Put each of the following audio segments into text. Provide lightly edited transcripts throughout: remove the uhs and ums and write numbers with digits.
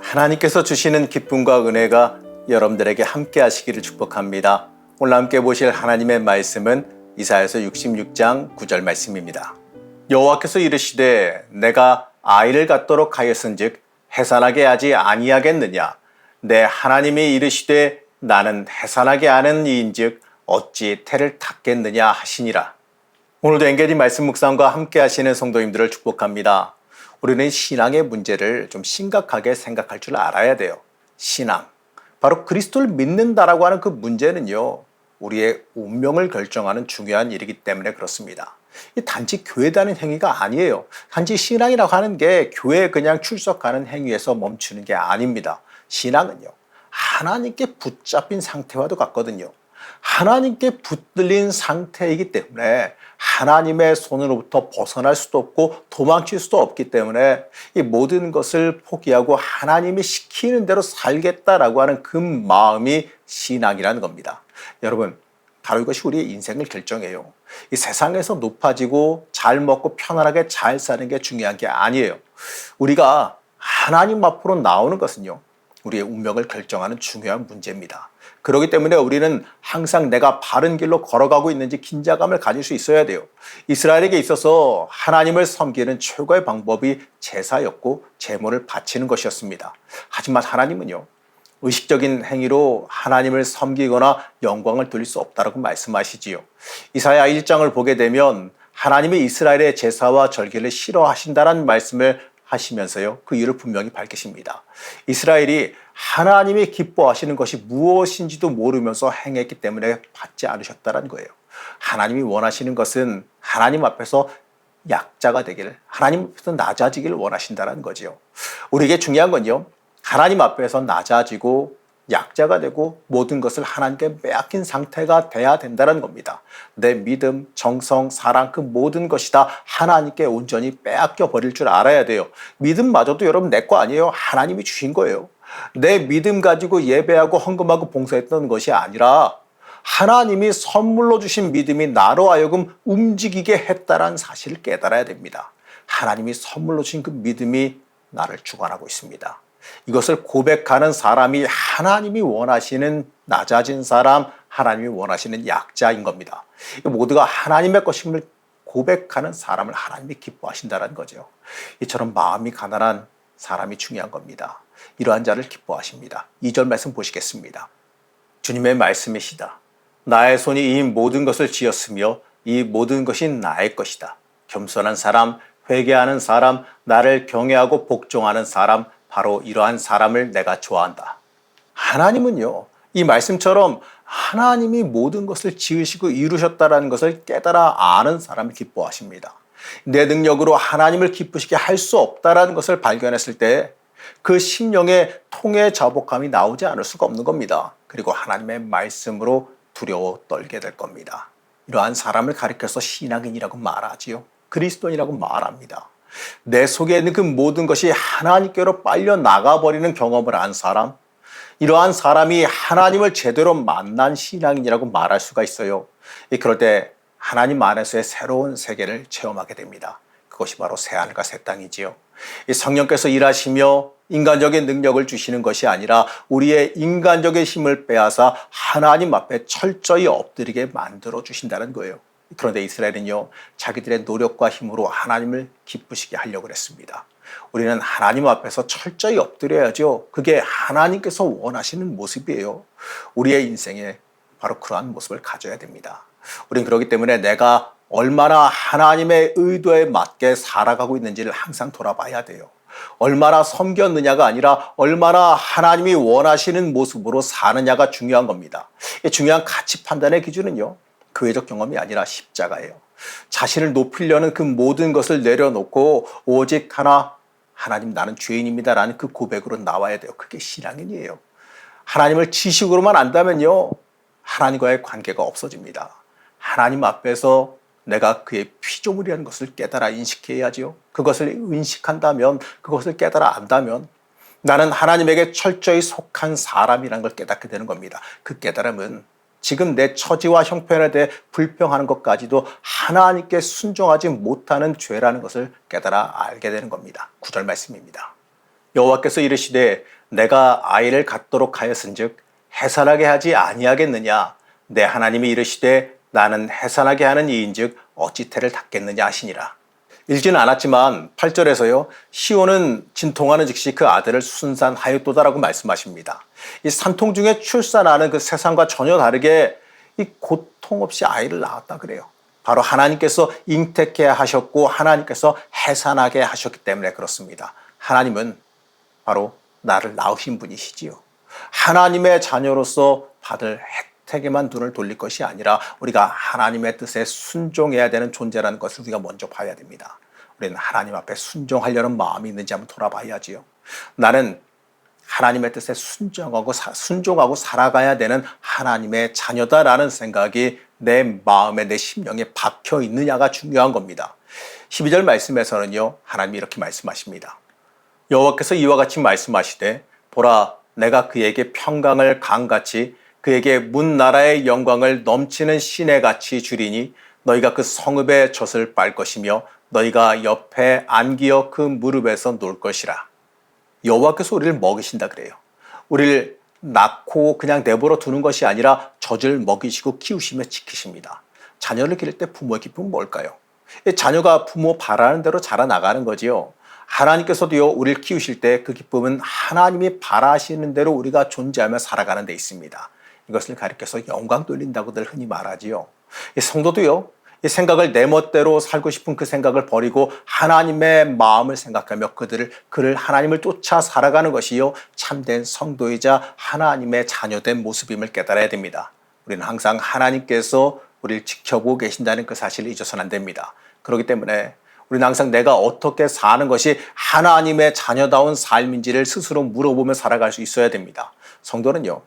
하나님께서 주시는 기쁨과 은혜가 여러분들에게 함께 하시기를 축복합니다. 오늘 함께 보실 하나님의 말씀은 이사야서 66장 9절 말씀입니다. 여호와께서 이르시되 내가 아이를 갖도록 하였은즉 해산하게 하지 아니하겠느냐. 내 하나님이 이르시되 나는 해산하게 하는 이인즉 어찌 태를 닫겠느냐 하시니라. 오늘도 엔게지 말씀 묵상과 함께 하시는 성도님들을 축복합니다. 우리는 신앙의 문제를 좀 심각하게 생각할 줄 알아야 돼요. 신앙, 바로 그리스도를 믿는다라고 하는 그 문제는요, 우리의 운명을 결정하는 중요한 일이기 때문에 그렇습니다. 단지 교회 다니는 행위가 아니에요. 단지 신앙이라고 하는 게 교회에 그냥 출석하는 행위에서 멈추는 게 아닙니다. 신앙은요, 하나님께 붙잡힌 상태와도 같거든요. 하나님께 붙들린 상태이기 때문에 하나님의 손으로부터 벗어날 수도 없고 도망칠 수도 없기 때문에 이 모든 것을 포기하고 하나님이 시키는 대로 살겠다라고 하는 그 마음이 신앙이라는 겁니다. 여러분, 바로 이것이 우리의 인생을 결정해요. 이 세상에서 높아지고 잘 먹고 편안하게 잘 사는 게 중요한 게 아니에요. 우리가 하나님 앞으로 나오는 것은요, 우리의 운명을 결정하는 중요한 문제입니다. 그렇기 때문에 우리는 항상 내가 바른 길로 걸어가고 있는지 긴장감을 가질 수 있어야 돼요. 이스라엘에게 있어서 하나님을 섬기는 최고의 방법이 제사였고 제물을 바치는 것이었습니다. 하지만 하나님은요, 의식적인 행위로 하나님을 섬기거나 영광을 돌릴 수 없다고 말씀하시지요. 이사야 1장을 보게 되면 하나님이 이스라엘의 제사와 절기를 싫어하신다는 말씀을 하시면서요, 그 이유를 분명히 밝히십니다. 이스라엘이 하나님이 기뻐하시는 것이 무엇인지도 모르면서 행했기 때문에 받지 않으셨다는 거예요. 하나님이 원하시는 것은 하나님 앞에서 약자가 되기를, 하나님 앞에서 낮아지기를 원하신다는 거죠. 우리에게 중요한 건요, 하나님 앞에서 낮아지고 약자가 되고 모든 것을 하나님께 빼앗긴 상태가 돼야 된다는 겁니다. 내 믿음, 정성, 사랑 그 모든 것이 다 하나님께 온전히 빼앗겨 버릴 줄 알아야 돼요. 믿음마저도 여러분 내 거 아니에요. 하나님이 주신 거예요. 내 믿음 가지고 예배하고 헌금하고 봉사했던 것이 아니라 하나님이 선물로 주신 믿음이 나로 하여금 움직이게 했다는 사실을 깨달아야 됩니다. 하나님이 선물로 주신 그 믿음이 나를 주관하고 있습니다. 이것을 고백하는 사람이 하나님이 원하시는 낮아진 사람, 하나님이 원하시는 약자인 겁니다. 모두가 하나님의 것임을 고백하는 사람을 하나님이 기뻐하신다는 거죠. 이처럼 마음이 가난한 사람이 중요한 겁니다. 이러한 자를 기뻐하십니다. 2절 말씀 보시겠습니다. 주님의 말씀이시다. 나의 손이 이 모든 것을 지었으며 이 모든 것이 나의 것이다. 겸손한 사람, 회개하는 사람, 나를 경외하고 복종하는 사람, 바로 이러한 사람을 내가 좋아한다. 하나님은요, 이 말씀처럼 하나님이 모든 것을 지으시고 이루셨다는 것을 깨달아 아는 사람을 기뻐하십니다. 내 능력으로 하나님을 기쁘시게 할 수 없다는 것을 발견했을 때 그 심령의 통해 자복함이 나오지 않을 수가 없는 겁니다. 그리고 하나님의 말씀으로 두려워 떨게 될 겁니다. 이러한 사람을 가리켜서 신앙인이라고 말하지요. 그리스도인이라고 말합니다. 내 속에 있는 그 모든 것이 하나님께로 빨려 나가버리는 경험을 한 사람, 이러한 사람이 하나님을 제대로 만난 신앙인이라고 말할 수가 있어요. 그럴 때 하나님 안에서의 새로운 세계를 체험하게 됩니다. 그것이 바로 새하늘과 새 땅이지요. 성령께서 일하시며 인간적인 능력을 주시는 것이 아니라 우리의 인간적인 힘을 빼앗아 하나님 앞에 철저히 엎드리게 만들어 주신다는 거예요. 그런데 이스라엘은요, 자기들의 노력과 힘으로 하나님을 기쁘시게 하려고 했습니다. 우리는 하나님 앞에서 철저히 엎드려야죠. 그게 하나님께서 원하시는 모습이에요. 우리의 인생에 바로 그러한 모습을 가져야 됩니다. 우리는 그렇기 때문에 내가 얼마나 하나님의 의도에 맞게 살아가고 있는지를 항상 돌아봐야 돼요. 얼마나 섬겼느냐가 아니라 얼마나 하나님이 원하시는 모습으로 사느냐가 중요한 겁니다. 중요한 가치 판단의 기준은요, 교회적 경험이 아니라 십자가예요. 자신을 높이려는 그 모든 것을 내려놓고 오직 하나, 하나님 나는 죄인입니다라는 그 고백으로 나와야 돼요. 그게 신앙인이에요. 하나님을 지식으로만 안다면요, 하나님과의 관계가 없어집니다. 하나님 앞에서 내가 그의 피조물이라는 것을 깨달아 인식해야죠. 그것을 인식한다면, 그것을 깨달아 안다면 나는 하나님에게 철저히 속한 사람이라는 걸 깨닫게 되는 겁니다. 그 깨달음은 지금 내 처지와 형편에 대해 불평하는 것까지도 하나님께 순종하지 못하는 죄라는 것을 깨달아 알게 되는 겁니다. 9절 말씀입니다. 여호와께서 이르시되 내가 아이를 갖도록 하였은즉 해산하게 하지 아니하겠느냐. 내 하나님이 이르시되 나는 해산하게 하는 이인즉 어찌 태를 닫겠느냐 하시니라. 읽지는 않았지만 8절에서요. 시온은 진통하는 즉시 그 아들을 순산하였도다라고 말씀하십니다. 이 산통 중에 출산하는 그 세상과 전혀 다르게 이 고통 없이 아이를 낳았다 그래요. 바로 하나님께서 잉태케 하셨고 하나님께서 해산하게 하셨기 때문에 그렇습니다. 하나님은 바로 나를 낳으신 분이시지요. 하나님의 자녀로서 받을 혜택에만 눈을 돌릴 것이 아니라 우리가 하나님의 뜻에 순종해야 되는 존재라는 것을 우리가 먼저 봐야 됩니다. 우리는 하나님 앞에 순종하려는 마음이 있는지 한번 돌아봐야지요. 나는 하나님의 뜻에 순종하고 살아가야 되는 하나님의 자녀다라는 생각이 내 마음에 내 심령에 박혀 있느냐가 중요한 겁니다. 12절 말씀에서는요. 하나님이 이렇게 말씀하십니다. 여호와께서 이와 같이 말씀하시되 보라 내가 그에게 평강을 강같이 그에게 문 나라의 영광을 넘치는 시내같이 주리니 너희가 그 성읍의 젖을 빨 것이며 너희가 옆에 안기어 그 무릎에서 놀 것이라. 여호와께서 우리를 먹이신다 그래요. 우리를 낳고 그냥 내버려 두는 것이 아니라 젖을 먹이시고 키우시며 지키십니다. 자녀를 기를 때 부모의 기쁨은 뭘까요? 자녀가 부모 바라는 대로 자라나가는 거지요. 하나님께서도요 우리를 키우실 때 그 기쁨은 하나님이 바라시는 대로 우리가 존재하며 살아가는 데 있습니다. 이것을 가리켜서 영광 돌린다고들 흔히 말하지요. 성도도요 이 생각을 내 멋대로 살고 싶은 그 생각을 버리고 하나님의 마음을 생각하며 그를 하나님을 쫓아 살아가는 것이요 참된 성도이자 하나님의 자녀된 모습임을 깨달아야 됩니다. 우리는 항상 하나님께서 우리를 지켜보고 계신다는 그 사실을 잊어서는 안 됩니다. 그렇기 때문에 우리는 항상 내가 어떻게 사는 것이 하나님의 자녀다운 삶인지를 스스로 물어보며 살아갈 수 있어야 됩니다. 성도는요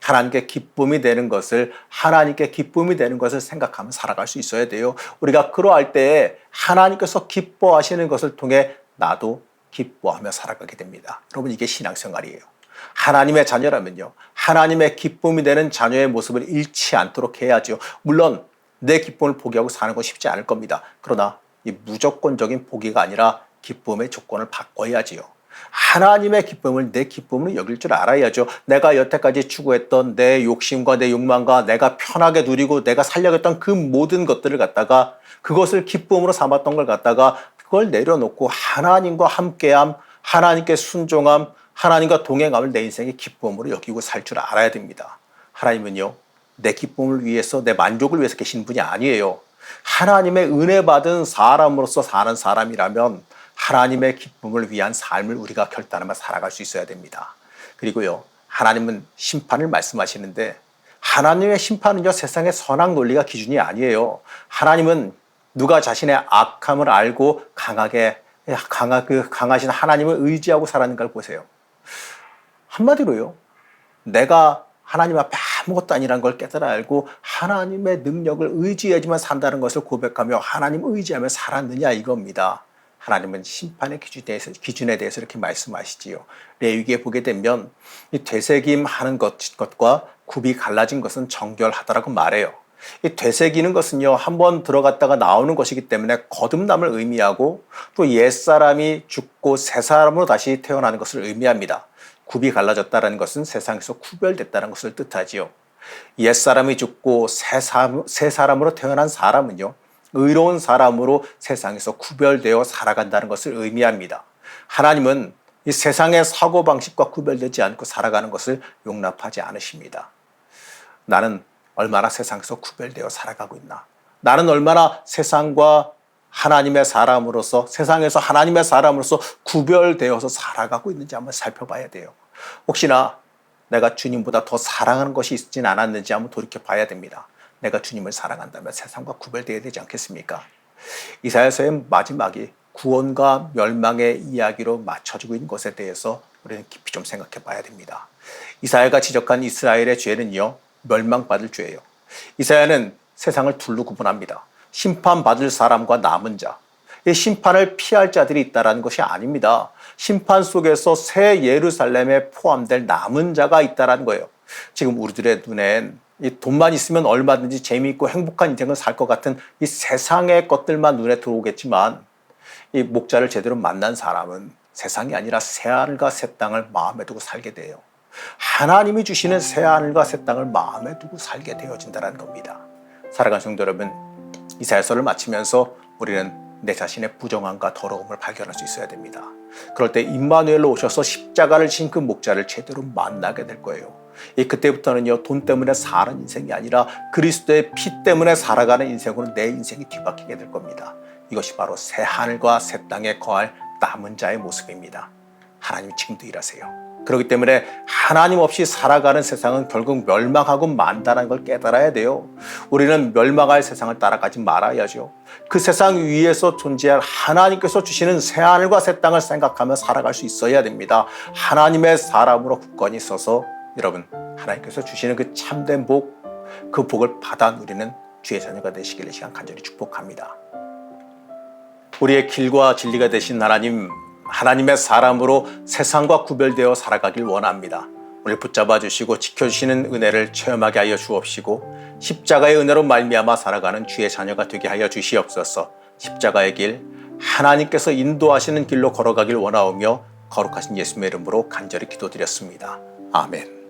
하나님께 기쁨이 되는 것을 생각하며 살아갈 수 있어야 돼요. 우리가 그러할 때 하나님께서 기뻐하시는 것을 통해 나도 기뻐하며 살아가게 됩니다. 여러분 이게 신앙생활이에요. 하나님의 자녀라면요. 하나님의 기쁨이 되는 자녀의 모습을 잃지 않도록 해야죠. 물론 내 기쁨을 포기하고 사는 건 쉽지 않을 겁니다. 그러나 이 무조건적인 포기가 아니라 기쁨의 조건을 바꿔야지요. 하나님의 기쁨을 내 기쁨으로 여길 줄 알아야죠. 내가 여태까지 추구했던 내 욕심과 내 욕망과 내가 편하게 누리고 내가 살려고 했던 그 모든 것들을 갖다가 그것을 기쁨으로 삼았던 걸 갖다가 그걸 내려놓고 하나님과 함께함, 하나님께 순종함, 하나님과 동행함을 내 인생의 기쁨으로 여기고 살 줄 알아야 됩니다. 하나님은요 내 기쁨을 위해서 내 만족을 위해서 계신 분이 아니에요. 하나님의 은혜 받은 사람으로서 사는 사람이라면 하나님의 기쁨을 위한 삶을 우리가 결단하며 살아갈 수 있어야 됩니다. 그리고요 하나님은 심판을 말씀하시는데 하나님의 심판은요 세상의 선악 논리가 기준이 아니에요. 하나님은 누가 자신의 악함을 알고 강하신 하나님을 의지하고 살았는가를 보세요. 한마디로요 내가 하나님 앞에 아무것도 아니라는 걸 깨달아 알고 하나님의 능력을 의지해야지만 산다는 것을 고백하며 하나님을 의지하며 살았느냐 이겁니다. 하나님은 심판의 기준에 대해서 이렇게 말씀하시지요. 레위기에 보게 되면 이 되새김하는 것과 굽이 갈라진 것은 정결하다라고 말해요. 이 되새기는 것은요 한번 들어갔다가 나오는 것이기 때문에 거듭남을 의미하고 또 옛사람이 죽고 새 사람으로 다시 태어나는 것을 의미합니다. 굽이 갈라졌다는 것은 세상에서 구별됐다는 것을 뜻하지요. 옛사람이 죽고 새 사람으로 태어난 사람은요 의로운 사람으로 세상에서 구별되어 살아간다는 것을 의미합니다. 하나님은 이 세상의 사고방식과 구별되지 않고 살아가는 것을 용납하지 않으십니다. 나는 얼마나 세상에서 구별되어 살아가고 있나? 나는 얼마나 세상과 하나님의 사람으로서 세상에서 하나님의 사람으로서 구별되어서 살아가고 있는지 한번 살펴봐야 돼요. 혹시나 내가 주님보다 더 사랑하는 것이 있진 않았는지 한번 돌이켜봐야 됩니다. 내가 주님을 사랑한다면 세상과 구별되어야 되지 않겠습니까? 이사야서의 마지막이 구원과 멸망의 이야기로 맞춰지고 있는 것에 대해서 우리는 깊이 좀 생각해 봐야 됩니다. 이사야가 지적한 이스라엘의 죄는요 멸망받을 죄예요. 이사야는 세상을 둘로 구분합니다. 심판받을 사람과 남은 자. 이 심판을 피할 자들이 있다는 것이 아닙니다. 심판 속에서 새 예루살렘에 포함될 남은 자가 있다는 거예요. 지금 우리들의 눈엔 이 돈만 있으면 얼마든지 재미있고 행복한 인생을 살 것 같은 이 세상의 것들만 눈에 들어오겠지만 이 목자를 제대로 만난 사람은 세상이 아니라 새하늘과 새 땅을 마음에 두고 살게 돼요. 하나님이 주시는 새하늘과 새 땅을 마음에 두고 살게 되어진다는 겁니다. 사랑하는 성도 여러분, 이사야서를 마치면서 우리는 내 자신의 부정함과 더러움을 발견할 수 있어야 됩니다. 그럴 때 임마누엘로 오셔서 십자가를 진 그 목자를 제대로 만나게 될 거예요. 그때부터는요, 돈 때문에 사는 인생이 아니라 그리스도의 피 때문에 살아가는 인생으로 내 인생이 뒤바뀌게 될 겁니다. 이것이 바로 새 하늘과 새 땅에 거할 남은 자의 모습입니다. 하나님이 지금도 일하세요. 그렇기 때문에 하나님 없이 살아가는 세상은 결국 멸망하고 만다는 걸 깨달아야 돼요. 우리는 멸망할 세상을 따라가지 말아야죠. 그 세상 위에서 존재할 하나님께서 주시는 새하늘과 새 땅을 생각하며 살아갈 수 있어야 됩니다. 하나님의 사람으로 굳건히 서서 여러분, 하나님께서 주시는 그 참된 복, 그 복을 받아 누리는 주의 자녀가 되시기를 이 시간 간절히 축복합니다. 우리의 길과 진리가 되신 하나님, 하나님의 사람으로 세상과 구별되어 살아가길 원합니다. 우리 붙잡아 주시고 지켜주시는 은혜를 체험하게 하여 주옵시고 십자가의 은혜로 말미암아 살아가는 주의 자녀가 되게 하여 주시옵소서. 십자가의 길, 하나님께서 인도하시는 길로 걸어가길 원하오며 거룩하신 예수님의 이름으로 간절히 기도드렸습니다. 아멘.